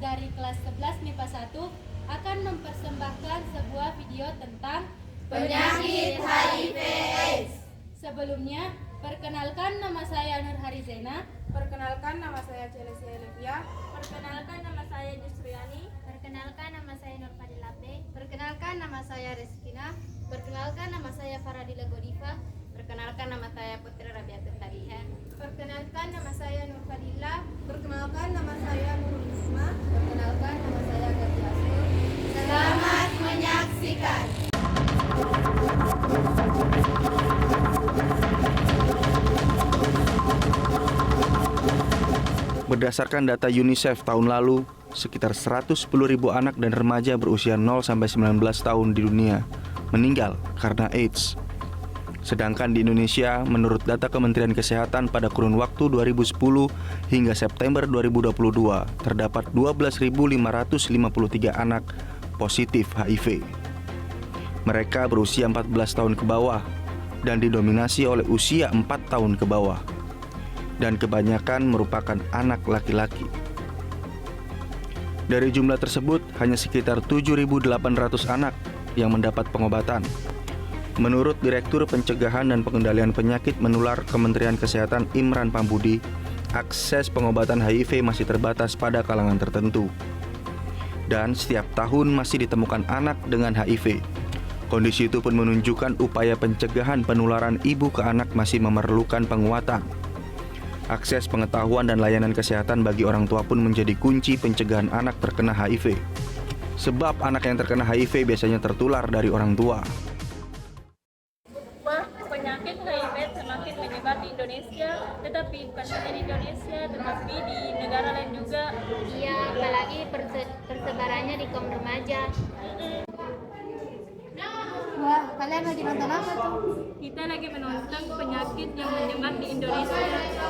dari kelas 11 MIPA 1 akan mempersembahkan sebuah video tentang penyakit HIV/AIDS. Sebelumnya, perkenalkan nama saya Nur Harizena. Perkenalkan nama saya Chelsea Elevia. Perkenalkan nama saya Yusriani. Perkenalkan nama saya Nur Fadilape. Perkenalkan nama saya Reskina. Perkenalkan nama saya Faradila Godiva. Perkenalkan nama saya Putri Rabiatun Taliha. Perkenalkan nama saya Nur Fadila. Perkenalkan nama saya Nurul Isma. Perkenalkan nama saya Gati Asur. Selamat menyaksikan. Berdasarkan data UNICEF tahun lalu, sekitar 110.000 anak dan remaja berusia 0-19 tahun di dunia meninggal karena AIDS. Sedangkan di Indonesia, menurut data Kementerian Kesehatan pada kurun waktu 2010 hingga September 2022, terdapat 12.553 anak positif HIV. Mereka berusia 14 tahun ke bawah dan didominasi oleh usia 4 tahun ke bawah. Dan kebanyakan merupakan anak laki-laki. Dari jumlah tersebut, hanya sekitar 7.800 anak yang mendapat pengobatan. Menurut Direktur Pencegahan dan Pengendalian Penyakit Menular Kementerian Kesehatan Imran Pambudi, akses pengobatan HIV masih terbatas pada kalangan tertentu. Dan setiap tahun masih ditemukan anak dengan HIV. Kondisi itu pun menunjukkan upaya pencegahan penularan ibu ke anak masih memerlukan penguatan. Akses pengetahuan dan layanan kesehatan bagi orang tua pun menjadi kunci pencegahan anak terkena HIV. Sebab anak yang terkena HIV biasanya tertular dari orang tua. Penyakit HIV semakin menyebar di Indonesia, tetapi bukan hanya di Indonesia, tetapi di negara lain juga. Iya, apalagi persebarannya di kaum remaja. Wah, kalian lagi nonton apa tuh? Kita lagi menonton penyakit yang menyebar di Indonesia.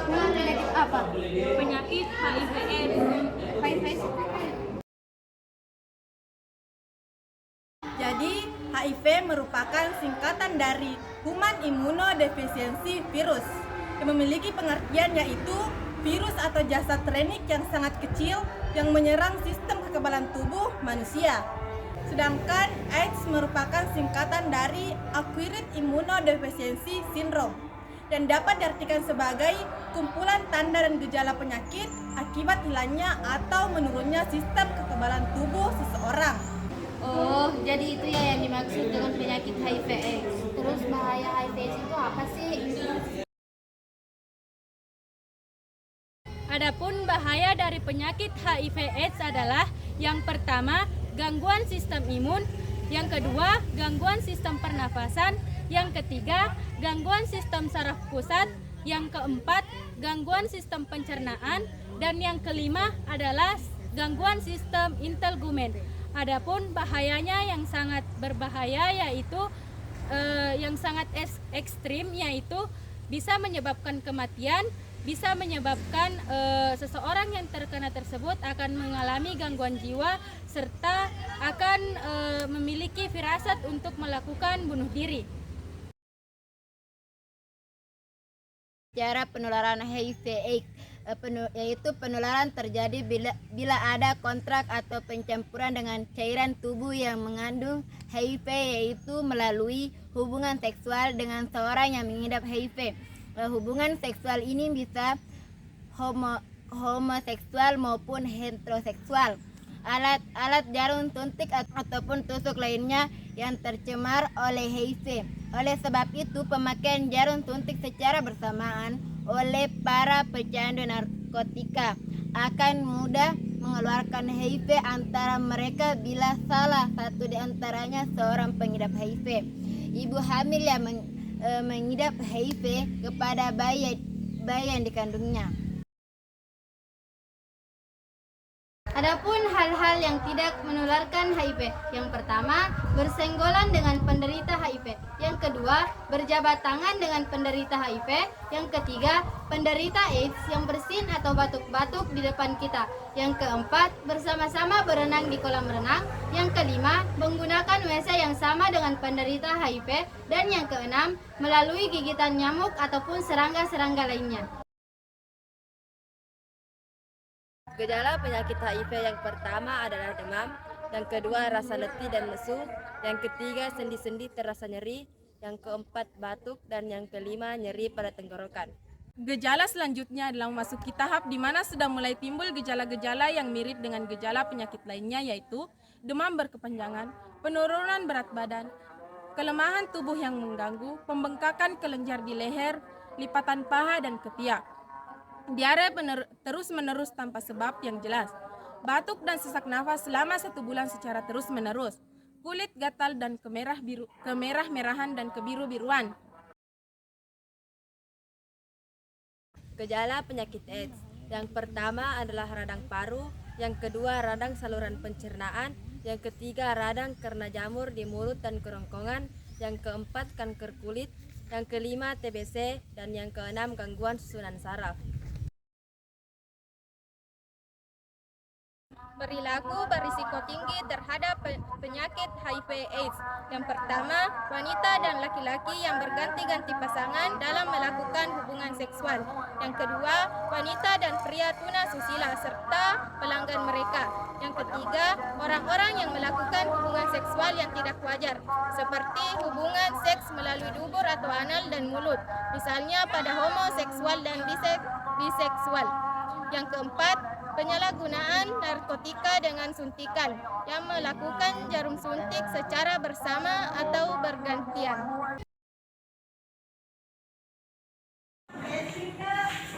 Penyakit apa? Penyakit HIV/AIDS. HIV. Jadi, HIV merupakan singkatan dari Human Immunodeficiency Virus yang memiliki pengertian yaitu virus atau jasad trenik yang sangat kecil yang menyerang sistem kekebalan tubuh manusia. Sedangkan AIDS merupakan singkatan dari Acquired Immunodeficiency Syndrome dan dapat diartikan sebagai kumpulan tanda dan gejala penyakit akibat hilangnya atau menurunnya sistem kekebalan tubuh seseorang. Oh, jadi itu ya yang dimaksud dengan penyakit HIV/AIDS. Terus bahaya HIV/AIDS itu apa sih? Adapun bahaya dari penyakit HIV/AIDS adalah yang pertama, gangguan sistem imun, yang kedua, gangguan sistem pernafasan, yang ketiga, gangguan sistem saraf pusat, yang keempat, gangguan sistem pencernaan, dan yang kelima adalah gangguan sistem integumen. Adapun bahayanya yang sangat berbahaya yaitu yang sangat ekstrim, yaitu bisa menyebabkan kematian, bisa menyebabkan seseorang yang terkena tersebut akan mengalami gangguan jiwa serta akan memiliki firasat untuk melakukan bunuh diri. Cara penularan HIV/AIDS yaitu penularan terjadi bila ada kontrak atau pencampuran dengan cairan tubuh yang mengandung HIV, yaitu melalui hubungan seksual dengan seorang yang mengidap HIV. Hubungan seksual ini bisa homoseksual maupun heteroseksual. Alat jarum suntik ataupun tusuk lainnya yang tercemar oleh HIV. Oleh sebab itu, pemakaian jarum suntik secara bersamaan oleh para pecandu narkotika akan mudah mengeluarkan HIV antara mereka bila salah satu di antaranya seorang pengidap HIV. Ibu hamil yang mengidap HIV kepada bayi yang dikandungnya. Adapun hal-hal yang tidak menularkan HIV. Yang pertama, bersenggolan dengan penderita HIV. Yang kedua, berjabat tangan dengan penderita HIV. Yang ketiga, penderita AIDS yang bersin atau batuk-batuk di depan kita. Yang keempat, bersama-sama berenang di kolam renang. Yang kelima, menggunakan WC yang sama dengan penderita HIV. Dan yang keenam, melalui gigitan nyamuk ataupun serangga-serangga lainnya. Gejala penyakit HIV yang pertama adalah demam, yang kedua rasa letih dan lesu, yang ketiga sendi-sendi terasa nyeri, yang keempat batuk, dan yang kelima nyeri pada tenggorokan. Gejala selanjutnya adalah memasuki tahap di mana sudah mulai timbul gejala-gejala yang mirip dengan gejala penyakit lainnya, yaitu demam berkepanjangan, penurunan berat badan, kelemahan tubuh yang mengganggu, pembengkakan kelenjar di leher, lipatan paha dan ketiak, diare terus-menerus tanpa sebab yang jelas, batuk dan sesak nafas selama 1 bulan secara terus-menerus, kulit gatal dan kemerah-merahan dan kebiru-biruan. Gejala penyakit AIDS. Yang pertama adalah radang paru, yang kedua radang saluran pencernaan, yang ketiga radang karena jamur di mulut dan kerongkongan, yang keempat kanker kulit, yang kelima TBC, dan yang keenam gangguan susunan saraf. Perilaku berisiko tinggi terhadap penyakit HIV/AIDS. Yang pertama, wanita dan laki-laki yang berganti-ganti pasangan dalam melakukan hubungan seksual. Yang kedua, wanita dan pria tuna susila serta pelanggan mereka. Yang ketiga, orang-orang yang melakukan hubungan seksual yang tidak wajar, seperti hubungan seks melalui dubur atau anal dan mulut, misalnya pada homoseksual dan biseksual. Yang keempat, penyalahgunaan narkotika dengan suntikan yang melakukan jarum suntik secara bersama atau bergantian.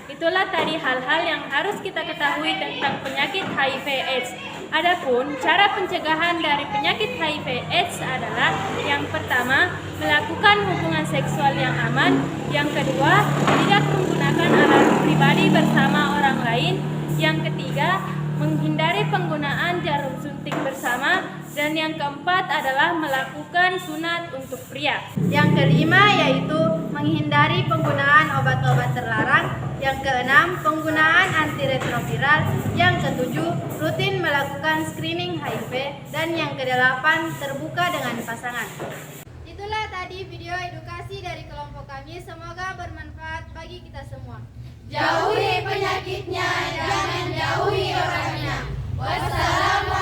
Itulah tadi hal-hal yang harus kita ketahui tentang penyakit HIV/AIDS. Adapun cara pencegahan dari penyakit HIV/AIDS adalah yang pertama, melakukan hubungan seksual yang aman, yang kedua, tidak menggunakan alat pribadi bersama orang lain, yang ketiga, menghindari penggunaan jarum suntik bersama, dan yang keempat adalah melakukan sunat untuk pria. Yang kelima yaitu menghindari penggunaan obat-obat terlarang. Yang keenam, penggunaan antiretroviral. Yang ketujuh, rutin melakukan screening HIV. Dan yang kedelapan, terbuka dengan pasangan. Itulah tadi video edukasi dari kelompok kami. Semoga bermanfaat bagi kita semua. Jauhi penyakitnya, jangan jauhi orangnya. Wassalamualaikum.